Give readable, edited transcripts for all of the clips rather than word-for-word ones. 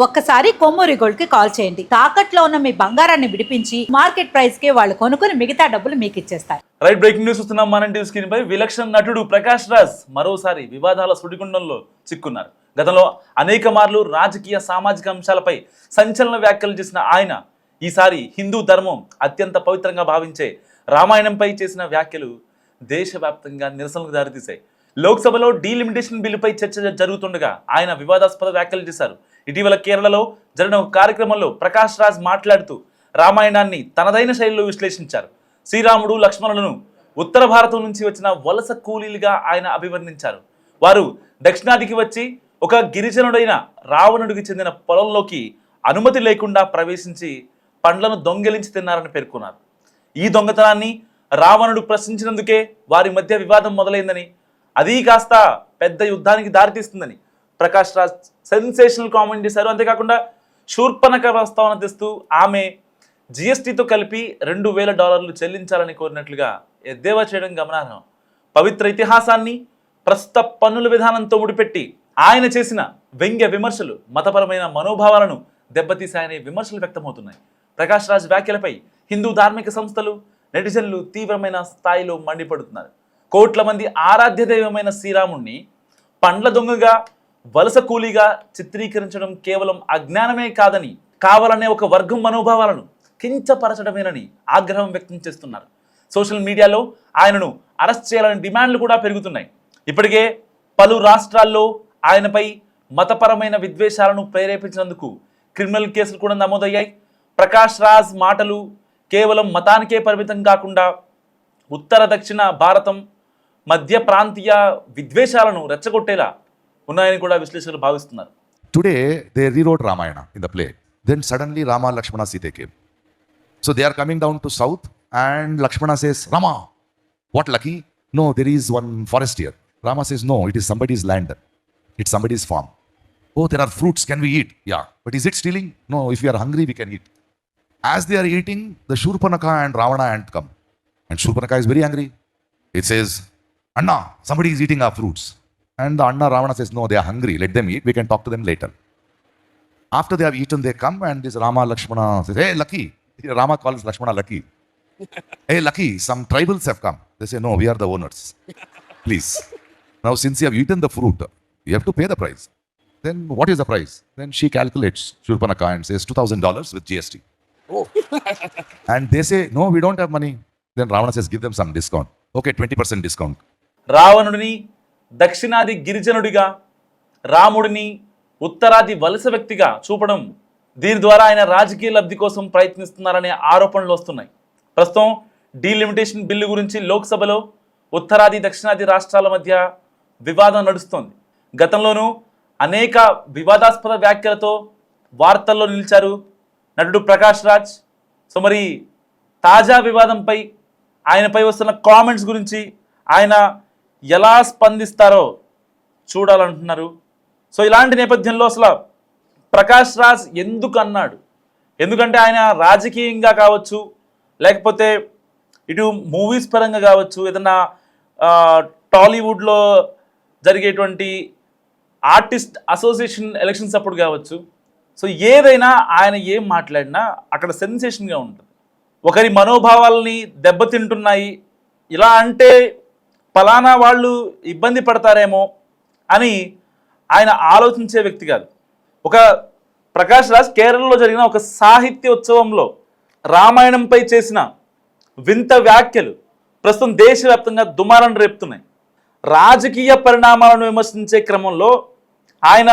ఒక్కసారి కొమ్మూరి గోల్డ్ కి కాల్ చేయండి. తాకట్లో ఉన్న మీ బంగారాన్ని విడిపించి మార్కెట్ ప్రైస్ కి వాళ్ళు కొనుక్కుని మిగతా డబ్బులు మీకు ఇచ్చేస్తారు. రైట్, బ్రేకింగ్ న్యూస్ వస్తున్నాం. మన టీవీ స్క్రీన్ పై విలక్షణ నటుడు ప్రకాష్ రాజ్ మరోసారి వివాదాల సుడిగుండంలో చిక్కున్నారు. గతంలో అనేక మార్లు రాజకీయ సామాజిక అంశాలపై సంచలన వ్యాఖ్యలు చేసిన ఆయన ఈసారి హిందూ ధర్మం అత్యంత పవిత్రంగా భావించే రామాయణంపై చేసిన వ్యాఖ్యలు దేశవ్యాప్తంగా నిరసనలకు దారితీశాయి. లోక్సభలో డీలిమిటేషన్ బిల్లుపై చర్చ జరుగుతుండగా ఆయన వివాదాస్పద వ్యాఖ్యలు చేశారు. ఇటీవల కేరళలో జరిగిన ఒక కార్యక్రమంలో ప్రకాష్ రాజ్ మాట్లాడుతూ రామాయణాన్ని తనదైన శైలిలో విశ్లేషించారు. శ్రీరాముడు లక్ష్మణులను ఉత్తర భారతం నుంచి వచ్చిన వలస కూలీలుగా ఆయన అభివర్ణించారు. వారు దక్షిణాదికి వచ్చి ఒక గిరిజనుడైన రావణుడికి చెందిన పొలంలోకి అనుమతి లేకుండా ప్రవేశించి పండ్లను దొంగిలించి తిన్నారని పేర్కొన్నారు. ఈ దొంగతనాన్ని రావణుడు ప్రశ్నించినందుకే వారి మధ్య వివాదం మొదలైందని, అది కాస్త పెద్ద యుద్ధానికి దారితీస్తుందని ప్రకాష్ రాజ్ సెన్సేషనల్ కామెంట్ చేశారు. అంతేకాకుండా శూర్పణఖ ప్రస్తావన తెస్తూ ఆమె జిఎస్టీతో కలిపి $2,000 చెల్లించాలని కోరినట్లుగా ఎద్దేవా చేయడం గమనార్హం. పవిత్ర ఇతిహాసాన్ని ప్రస్తుత పన్నుల విధానంతో ముడిపెట్టి ఆయన చేసిన వ్యంగ్య విమర్శలు మతపరమైన మనోభావాలను దెబ్బతీశాయనే విమర్శలు వ్యక్తమవుతున్నాయి. ప్రకాష్ రాజ్ వ్యాఖ్యలపై హిందూ ధార్మిక సంస్థలు, నెటిజన్లు తీవ్రమైన స్థాయిలో మండిపడుతున్నారు. కోట్ల మంది ఆరాధ్య దైవమైన శ్రీరాముణ్ణి పండ్ల దొంగగా, వలస కూలీగా చిత్రీకరించడం కేవలం అజ్ఞానమే కాదని, కావాలనే ఒక వర్గం మనోభావాలను కించపరచడమేనని ఆగ్రహం వ్యక్తం చేస్తున్నారు. సోషల్ మీడియాలో ఆయనను అరెస్ట్ చేయాలని డిమాండ్లు కూడా పెరుగుతున్నాయి. ఇప్పటికే పలు రాష్ట్రాల్లో ఆయనపై మతపరమైన విద్వేషాలను ప్రేరేపించినందుకు క్రిమినల్ కేసులు కూడా నమోదయ్యాయి. ప్రకాష్ రాజ్ మాటలు కేవలం మతానికే పరిమితం కాకుండా ఉత్తర దక్షిణ భారతం మధ్య ప్రాంతీయ విద్వేషాలను రెచ్చగొట్టేలా ఉన్నాయని కూడా విశ్లేషకులు భావిస్తున్నారు. Today they rewrote Ramayana in the play. Then suddenly Rama, Lakshmana, Sita came. So they are coming down to south and Lakshmana says, Rama, what lucky? No, there is one forest here. Rama says, no, it is somebody's land. It's somebody's farm. Oh, there are fruits, can we eat? Yeah. But is it stealing? No, if we are hungry, we can eat. As they are eating, the Shurpanakha and Ravana ant come. And Shurpanakha is very angry. It says, Anna, somebody is eating our fruits. And the Anna Ravana says, no, they are hungry. Let them eat. We can talk to them later. After they have eaten, they come and this Rama, Lakshmana says, hey, lucky. Rama calls Lakshmana lucky. Hey, lucky, some tribals have come. They say, no, we are the owners. Please. Now, since you have eaten the fruit, you have to pay the price. Then what is the price? Then she calculates, Shurpanakha, and says $2,000 with GST. Oh. And they say, no, we don't have money. Then Ravana says, give them some discount. Okay, 20% discount. రావణుడిని దక్షిణాది గిరిజనుడిగా, రాముడిని ఉత్తరాది వలస వ్యక్తిగా చూపడం, దీని ద్వారా ఆయన రాజకీయ లబ్ధి కోసం ప్రయత్నిస్తున్నారనే ఆరోపణలు వస్తున్నాయి. ప్రస్తుతం డీలిమిటేషన్ బిల్లు గురించి లోక్సభలో ఉత్తరాది దక్షిణాది రాష్ట్రాల మధ్య వివాదం నడుస్తోంది. గతంలోనూ అనేక వివాదాస్పద వ్యాఖ్యలతో వార్తల్లో నిలిచారు నటుడు ప్రకాష్ రాజ్. సో మరి తాజా వివాదంపై, ఆయనపై వస్తున్న కామెంట్స్ గురించి ఆయన ఎలా స్పందిస్తారో చూడాలంటున్నారు. సో ఇలాంటి నేపథ్యంలో అసలు ప్రకాష్ రాజ్ ఎందుకు అన్నాడు? ఎందుకంటే ఆయన రాజకీయంగా కావచ్చు, లేకపోతే ఇటు మూవీస్ పరంగా కావచ్చు, ఏదన్నా టాలీవుడ్లో జరిగేటువంటి ఆర్టిస్ట్ అసోసియేషన్ ఎలక్షన్స్ అప్పుడు కావచ్చు, సో ఏదైనా ఆయన ఏం మాట్లాడినా అక్కడ సెన్సేషన్గా ఉంటుంది. ఒకరి మనోభావాలని దెబ్బతింటున్నాయి, ఇలా అంటే ఫలానా వాళ్ళు ఇబ్బంది పడతారేమో అని ఆయన ఆలోచించే వ్యక్తి కాదు. ఒక ప్రకాష్ రాజ్ కేరళలో జరిగిన ఒక సాహిత్యోత్సవంలో రామాయణంపై చేసిన వింత వ్యాఖ్యలు ప్రస్తుతం దేశవ్యాప్తంగా దుమారం రేపుతున్నాయి. రాజకీయ పరిణామాలను విమర్శించే క్రమంలో ఆయన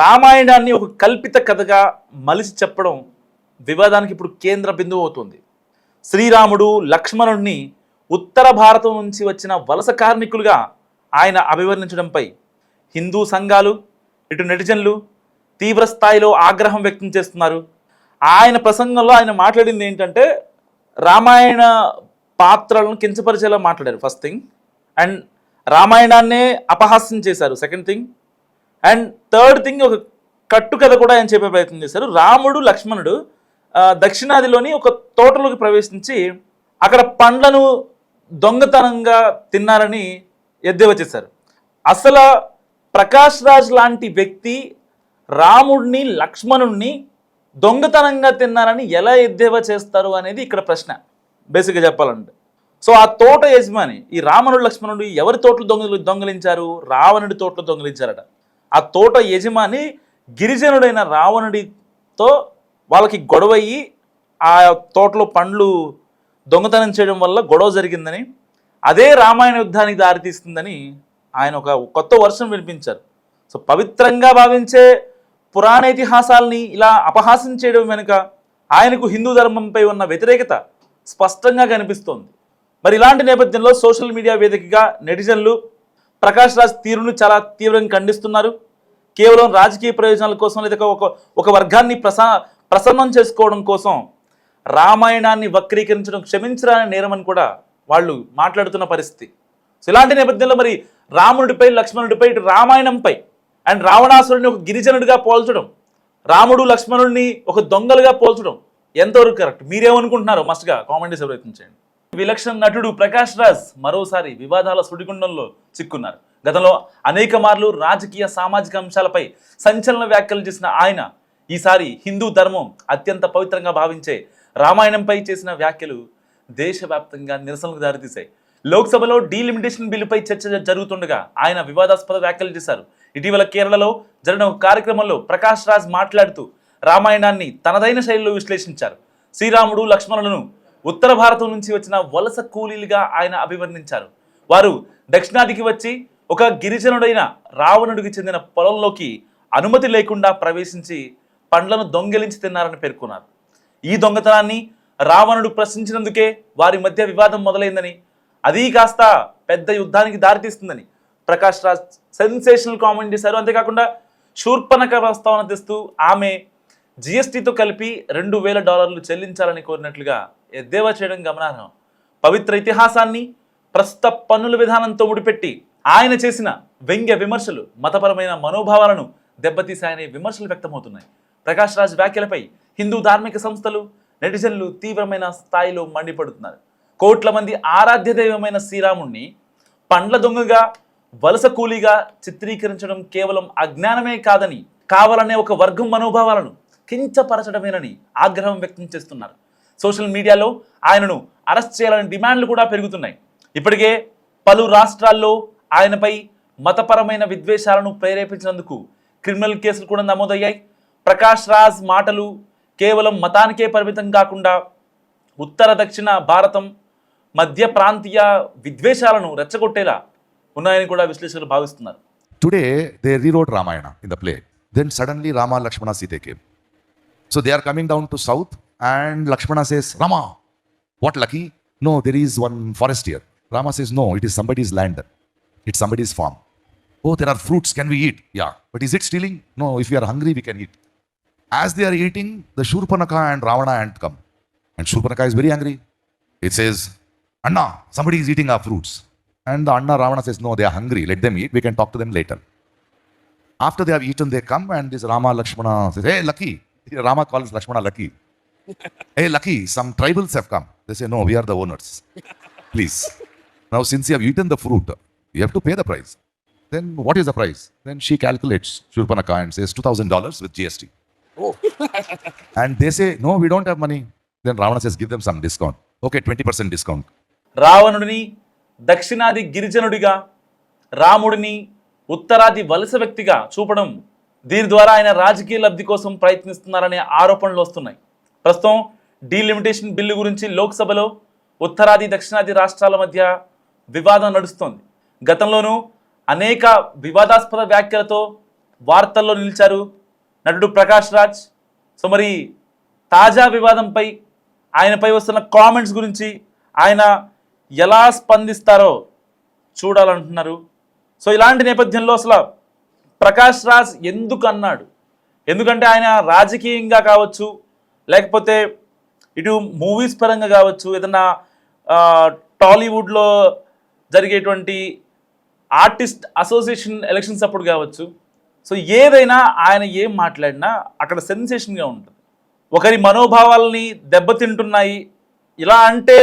రామాయణాన్ని ఒక కల్పిత కథగా మలిచి చెప్పడం వివాదానికి ఇప్పుడు కేంద్ర బిందువు అవుతుంది. శ్రీరాముడు, లక్ష్మణుడిని ఉత్తర భారతం నుంచి వచ్చిన వలస కార్మికులుగా ఆయన అభివర్ణించడంపై హిందూ సంఘాలు, ఇటు నెటిజన్లు తీవ్ర స్థాయిలో ఆగ్రహం వ్యక్తం చేస్తున్నారు. ఆయన ప్రసంగంలో ఆయన మాట్లాడింది ఏంటంటే, రామాయణ పాత్రలను కించపరిచేలా మాట్లాడారు ఫస్ట్ థింగ్, అండ్ రామాయణాన్నే అపహాస్యం చేశారు second thing, and third thing ఒక కట్టుకథ కూడా ఆయన చెప్పే ప్రయత్నం చేశారు. రాముడు, లక్ష్మణుడు దక్షిణాదిలోని ఒక తోటలోకి ప్రవేశించి అక్కడ పండ్లను దొంగతనంగా తిన్నారని ఎద్దేవా చేశారు. అసలు ప్రకాష్ రాజ్ లాంటి వ్యక్తి రాముడిని లక్ష్మణుణ్ణి దొంగతనంగా తిన్నారని ఎలా ఎద్దేవా చేస్తారు అనేది ఇక్కడ ప్రశ్న బేసిక్గా చెప్పాలంటే. సో ఆ తోట యజమాని ఈ రావణుడు లక్ష్మణుడు ఎవరి తోటలు దొంగలించారు? రావణుడి తోటలు దొంగలించారట. ఆ తోట యజమాని గిరిజనుడైన రావణుడితో వాళ్ళకి గొడవయ్యి ఆ తోటలో పండ్లు దొంగతనం చేయడం వల్ల గొడవ జరిగిందని, అదే రామాయణ యుద్ధానికి దారితీస్తుందని ఆయన ఒక కొత్త వర్షం వినిపించారు. సో పవిత్రంగా భావించే పురాణ ఇతిహాసాలని ఇలా అపహాసం చేయడం వెనుక ఆయనకు హిందూ ధర్మంపై ఉన్న వ్యతిరేకత స్పష్టంగా కనిపిస్తోంది. మరి ఇలాంటి నేపథ్యంలో సోషల్ మీడియా వేదికగా నెటిజన్లు ప్రకాష్ రాజ్ తీరును చాలా తీవ్రంగా ఖండిస్తున్నారు. కేవలం రాజకీయ ప్రయోజనాల కోసం లేదా ఒక వర్గాన్ని ప్రసన్నం చేసుకోవడం కోసం రామాయణాన్ని వక్రీకరించడం క్షమించరాని నేరమని కూడా వాళ్ళు మాట్లాడుతున్న పరిస్థితి. సో ఇలాంటి నేపథ్యంలో మరి రాముడిపై లక్ష్మణుడిపై ఇటు రామాయణంపై అండ్ రావణాసురుడిని ఒక గిరిజనుడిగా పోల్చడం, రాముడు లక్ష్మణుడిని ఒక దొంగలుగా పోల్చడం ఎంతవరకు కరెక్ట్? మీరేమనుకుంటున్నారో మస్ట్గా కామెంట్ చేసే ప్రయత్నం చేయండి. విలక్షణ నటుడు ప్రకాష్ రాజ్ మరోసారి వివాదాల సుడిగుండంలో చిక్కున్నారు. గతంలో అనేక మార్లు రాజకీయ సామాజిక అంశాలపై సంచలన వ్యాఖ్యలు చేసిన ఆయన ఈసారి హిందూ ధర్మం అత్యంత పవిత్రంగా భావించే రామాయణంపై చేసిన వ్యాఖ్యలు దేశవ్యాప్తంగా నిరసనలకు దారితీశాయి. లోక్సభలో డీలిమిటేషన్ బిల్లుపై చర్చ జరుగుతుండగా ఆయన వివాదాస్పద వ్యాఖ్యలు చేశారు. ఇటీవల కేరళలో జరిగిన ఒక కార్యక్రమంలో ప్రకాష్ రాజ్ మాట్లాడుతూ రామాయణాన్ని తనదైన శైలిలో విశ్లేషించారు. శ్రీరాముడు లక్ష్మణులను ఉత్తర భారతం నుంచి వచ్చిన వలస కూలీలుగా ఆయన అభివర్ణించారు. వారు దక్షిణాదికి వచ్చి ఒక గిరిజనుడైన రావణుడికి చెందిన పొలంలోకి అనుమతి లేకుండా ప్రవేశించి పండ్లను దొంగిలించి తిన్నారని పేర్కొన్నారు. ఈ దొంగతనాన్ని రావణుడు ప్రశ్నించినందుకే వారి మధ్య వివాదం మొదలైందని, అది కాస్త పెద్ద యుద్ధానికి దారితీస్తుందని ప్రకాష్ రాజ్ సెన్సేషనల్ కామెంట్ చేశారు. అంతేకాకుండా శూర్పణఖ ప్రస్తావన తెస్తూ ఆమె జిఎస్టీతో కలిపి $2,000 చెల్లించాలని కోరినట్లుగా ఎద్దేవా చేయడం గమనార్హం. పవిత్ర ఇతిహాసాన్ని ప్రస్తుత పన్నుల విధానంతో ముడిపెట్టి ఆయన చేసిన వ్యంగ్య విమర్శలు మతపరమైన మనోభావాలను దెబ్బతీశాయనే విమర్శలు వ్యక్తమవుతున్నాయి. ప్రకాష్ రాజ్ వ్యాఖ్యలపై హిందూ ధార్మిక సంస్థలు, నెటిజన్లు తీవ్రమైన స్థాయిలో మండిపడుతున్నారు. కోట్ల మంది ఆరాధ్య దైవమైన శ్రీరాముణ్ణి పండ్ల దొంగగా, వలస కూలీగా చిత్రీకరించడం కేవలం అజ్ఞానమే కాదని, కావాలనే ఒక వర్గం మనోభావాలను కించపరచడమేనని ఆగ్రహం వ్యక్తం చేస్తున్నారు. సోషల్ మీడియాలో ఆయనను అరెస్ట్ చేయాలని డిమాండ్లు కూడా పెరుగుతున్నాయి. ఇప్పటికే పలు రాష్ట్రాల్లో ఆయనపై మతపరమైన విద్వేషాలను ప్రేరేపించినందుకు క్రిమినల్ కేసులు కూడా నమోదయ్యాయి. ప్రకాష్ రాజ్ మాటలు కేవలం మతానికే పరిమితం కాకుండా ఉత్తర దక్షిణ భారతం మధ్య ప్రాంతీయ విద్వేషాలను రెచ్చగొట్టేలా ఉన్నాయని కూడా విశ్లేషకులు భావిస్తున్నారు. Today, they rewrote Ramayana in the play. Then suddenly Rama, Lakshmana, Sita came. So they are coming down to south and Lakshmana says, Rama, what lucky? No, there is one forest here. Rama says, no, it is somebody's land. It's somebody's farm. Oh, there are fruits, can we eat? Yeah. But is it stealing? No, if we are hungry, we can eat. As they are eating, the Shurpanakha and Ravana ant come. And Shurpanakha is very angry. It says, Anna, somebody is eating our fruits. And the Anna Ravana says, no, they are hungry. Let them eat. We can talk to them later. After they have eaten, they come and this Rama, Lakshmana says, hey, lucky. Rama calls Lakshmana lucky. Hey, lucky, some tribals have come. They say, no, we are the owners. Please. Now, since you have eaten the fruit, you have to pay the price. Then what is the price? Then she calculates, Shurpanakha, and says $2,000 with GST. Oh. And they say, no, we don't have money. Then Ravana says, give them some discount. Okay, 20% discount. రావణుడిని దక్షిణాది గిరిజనుడిగా, రాముడిని ఉత్తరాది వలస వ్యక్తిగా చూపడం, దీని ద్వారా ఆయన రాజకీయ లబ్ధి కోసం ప్రయత్నిస్తున్నారనే ఆరోపణలు వస్తున్నాయి. ప్రస్తుతం డీలిమిటేషన్ బిల్లు గురించి లోక్సభలో ఉత్తరాది దక్షిణాది రాష్ట్రాల మధ్య వివాదం నడుస్తోంది. గతంలోనూ అనేక వివాదాస్పద వ్యాఖ్యలతో వార్తల్లో నిలిచారు నటుడు ప్రకాష్ రాజ్. సో మరి తాజా వివాదంపై, ఆయనపై వస్తున్న కామెంట్స్ గురించి ఆయన ఎలా స్పందిస్తారో చూడాలంటున్నారు. సో ఇలాంటి నేపథ్యంలో అసలు ప్రకాష్ రాజ్ ఎందుకు అన్నాడు? ఎందుకంటే ఆయన రాజకీయంగా కావచ్చు, లేకపోతే ఇటు మూవీస్ పరంగా కావచ్చు, ఏదన్నా టాలీవుడ్లో జరిగేటువంటి ఆర్టిస్ట్ అసోసియేషన్ ఎలక్షన్స్ అప్పుడు కావచ్చు, సో ఏదైనా ఆయన ఏం మాట్లాడినా అక్కడ సెన్సేషన్గా ఉంటుంది. ఒకరి మనోభావాలని దెబ్బతింటున్నాయి, ఇలా అంటే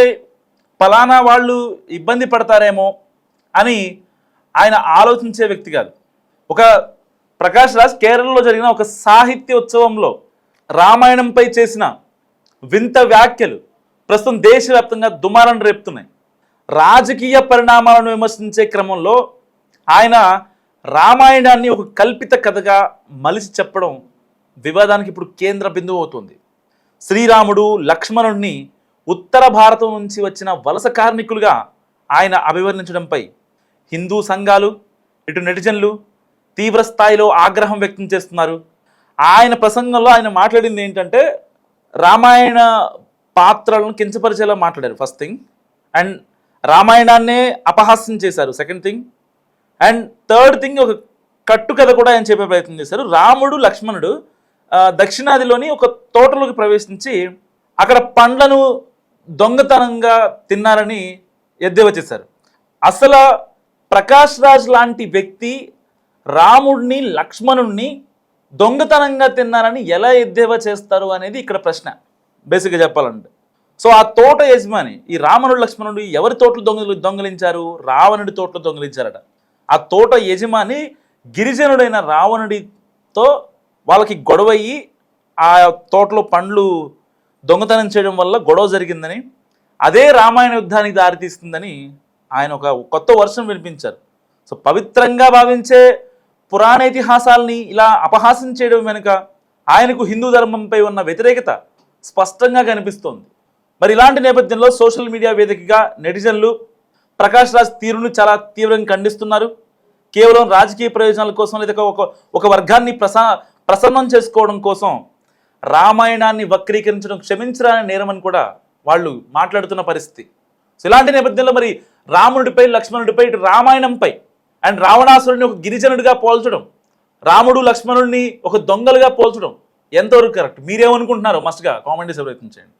ఫలానా వాళ్ళు ఇబ్బంది పడతారేమో అని ఆయన ఆలోచించే వ్యక్తి కాదు. ఒక ప్రకాష్ రాజ్ కేరళలో జరిగిన ఒక సాహిత్యోత్సవంలో రామాయణంపై చేసిన వింత వ్యాఖ్యలు ప్రస్తుతం దేశవ్యాప్తంగా దుమారం రేపుతున్నాయి. రాజకీయ పరిణామాలను విమర్శించే క్రమంలో ఆయన రామాయణాన్ని ఒక కల్పిత కథగా మలిచి చెప్పడం వివాదానికి ఇప్పుడు కేంద్ర బిందువు అవుతుంది. శ్రీరాముడు లక్ష్మణుడిని ఉత్తర భారతం నుంచి వచ్చిన వలస కార్మికులుగా ఆయన అభివర్ణించడంపై హిందూ సంఘాలు ఇటు నెటిజన్లు తీవ్ర స్థాయిలో ఆగ్రహం వ్యక్తం చేస్తున్నారు. ఆయన ప్రసంగంలో ఆయన మాట్లాడింది ఏంటంటే రామాయణ పాత్రలను కించపరిచేలా మాట్లాడారు ఫస్ట్ థింగ్, అండ్ రామాయణాన్నే అపహాస్యం చేశారు second thing, and third thing ఒక కట్టుకథ కూడా ఆయన చెప్పే ప్రయత్నం చేశారు. రాముడు లక్ష్మణుడు దక్షిణాదిలోని ఒక తోటలోకి ప్రవేశించి అక్కడ పండ్లను దొంగతనంగా తిన్నారని ఎద్దేవా చేశారు. అసలు ప్రకాష్ రాజ్ లాంటి వ్యక్తి రాముడిని లక్ష్మణుడిని దొంగతనంగా తిన్నారని ఎలా ఎద్దేవా చేస్తారు అనేది ఇక్కడ ప్రశ్న బేసిక్గా చెప్పాలంటే. సో ఆ తోట యజమాని ఈ రావణుడు లక్ష్మణుడు ఎవరి తోటలు దొంగలించారు? రావణుడి తోటలు దొంగలించారట. ఆ తోట యజమాని గిరిజనుడైన రావణుడితో వాళ్ళకి గొడవయ్యి ఆ తోటలో పండ్లు దొంగతనం చేయడం వల్ల గొడవ జరిగిందని, అదే రామాయణ యుద్ధానికి దారితీస్తుందని ఆయన ఒక కొత్త వర్షం వినిపించారు. సో పవిత్రంగా భావించే పురాణ ఇతిహాసాలని ఇలా అపహాస్యం చేయడం వెనుక ఆయనకు హిందూ ధర్మంపై ఉన్న వ్యతిరేకత స్పష్టంగా కనిపిస్తోంది. మరి ఇలాంటి నేపథ్యంలో సోషల్ మీడియా వేదికగా నెటిజన్లు ప్రకాష్ రాజ్ తీరును చాలా తీవ్రంగా ఖండిస్తున్నారు. కేవలం రాజకీయ ప్రయోజనాల కోసం లేదా ఒక వర్గాన్ని ప్రసన్నం చేసుకోవడం కోసం రామాయణాన్ని వక్రీకరించడం క్షమించరాని నేరమని కూడా వాళ్ళు మాట్లాడుతున్న పరిస్థితి. సో ఇలాంటి నేపథ్యంలో మరి రాముడిపై లక్ష్మణుడిపై ఇటు రామాయణంపై అండ్ రావణాసురుడిని ఒక గిరిజనుడిగా పోల్చడం, రాముడు లక్ష్మణుడిని ఒక దొంగలుగా పోల్చడం ఎంతవరకు కరెక్ట్? మీరేమనుకుంటున్నారో మస్ట్గా కామెంట్ చేసే ప్రయత్నం చేయండి.